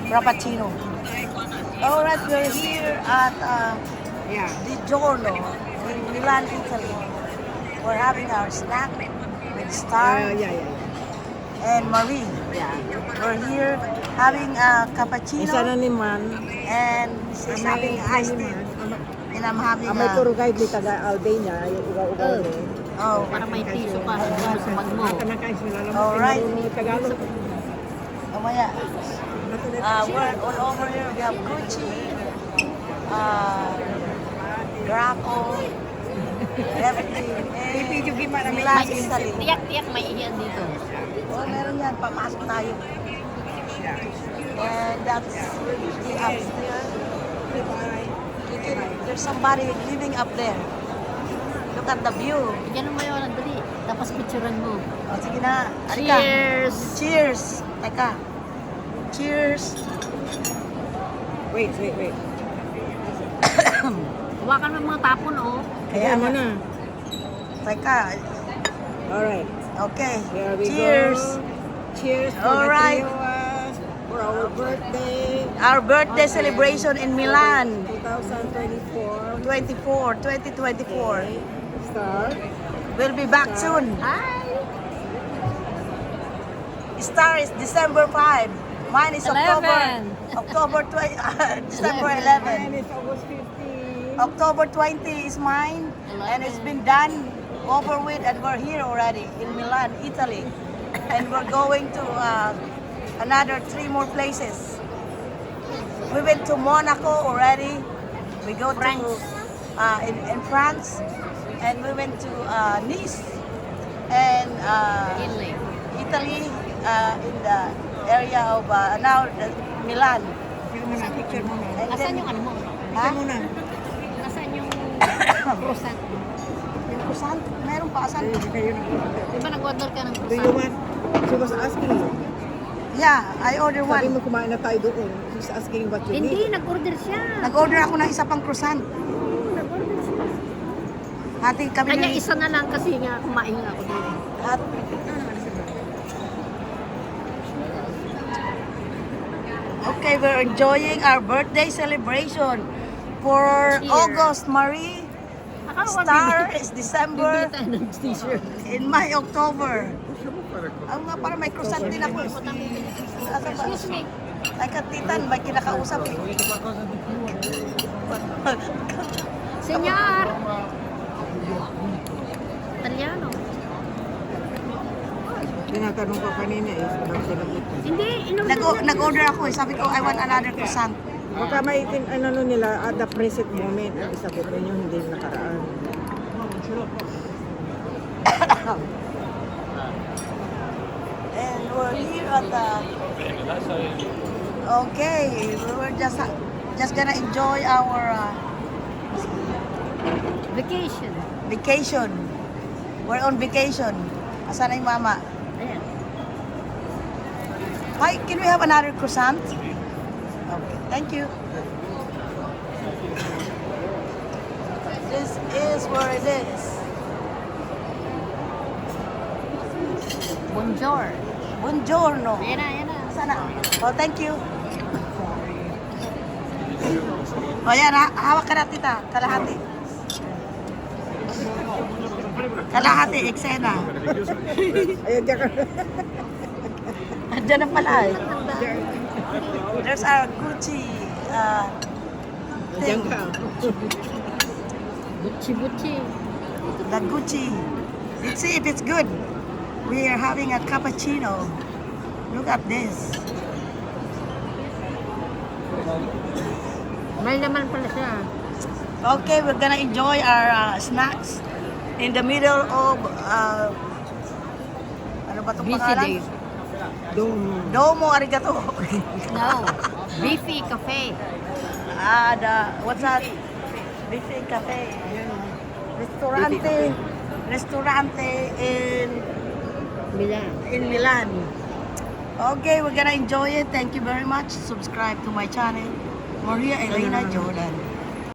Frappuccino. All right, we're here at Yeah. Di Giorno in Milan, Italy. We're having our snack with Star Yeah. and Marie. Yeah. We're here having a cappuccino Isa na naman. and she's having iced tea. And I'm having May tour a... guide ni taga Albania, yung ugaw-ugaw ni. Oh, Para may piso pa sa bag mo. Alright. Tagalog. mamaya. We're all over here. We have Gucci, Graco, everything. And Milan, Italy. Tiyak-tiyak may iyan dito. Oh, meron yan. Pamasok tayo. And that's the upstairs. There's somebody living up there. Look at the view. Diyan mo yun, dali. Tapos picturean mo. O, sige na. Halika. Cheers! Cheers. Teka. Cheers. Wait. Hawakan mo yung mga tapon, oh. Kaya mo na. Teka. Alright. Okay. Here we Cheers. go. Cheers for Alright. the three of us. For our birthday. Our birthday celebration in Milan. 2024. 2024. Start. We'll be back soon. Hi! Star is December 5. Mine is 11. October 20, December 11. And it's August 15. October 20 is mine. And it's been done, over with, and we're here already in Milan, Italy. And we're going to another 3 more places. We went to Monaco already. We go France. to in France. And we went to Nice and Italy. Italy, in the area of now Milan. Picture mo na. And Asan yung ano mo? Ha? Picture mo na. Asan yung croissant? Yung croissant? Meron pa asan? Kayo na. Di ba nag-order ka ng Do you croissant? want? She was asking you. Yeah, I ordered Sabi one. mo kumain na tayo doon. She's asking what you Hindi, need. nag-order siya. Nag-order ako ng isa pang croissant. Nag-order siya. Hati kami Kanya ng isa na lang kasi nga kumain nga ako dito. hat. Okay, we're enjoying our birthday celebration for Cheers. August, Marie. Star is Bibili December. tayo ng t-shirt. In my October. Ang nga para may croissant din ako. Asa ba? Excuse me. Ay katitan, may kinakausap eh. Senyor! Italiano. Tinatanong ko kanina eh. Sabi sila dito. Hindi, inom Nag-order ako eh. Sabi ko, I want another croissant. Baka may ano nila at the present moment. Ibig sabihin nyo hindi nakaraan. And we're here at the... Okay, we're just gonna enjoy our vacation. vacation. We're on vacation. Asan na yung mama? Ayan. Hi, can we have another croissant? Okay, thank you. This is where it is. Bonjour. Buongiorno. Ayan na. Sana. Oh, thank you. O yan, hawak ka na tita. Kalahati. Kalahati, eksena. Ayun, diyan ka. Andiyan na pala eh. There's our Gucci Diyan thing. ka. Butchi. The Gucci. Let's see if it's good. We are having a cappuccino. Look at this. May naman pala siya. Okay, we're gonna enjoy our snacks in the middle of ano ba itong Busy pangalan? day. Doon. Domo arigato. No. Beefy Cafe. What's that? Bife Cafe. Restaurante Milan. in Milan. Okay, we're gonna enjoy it. Thank you very much. Subscribe to my channel, Maria Elena Jordan.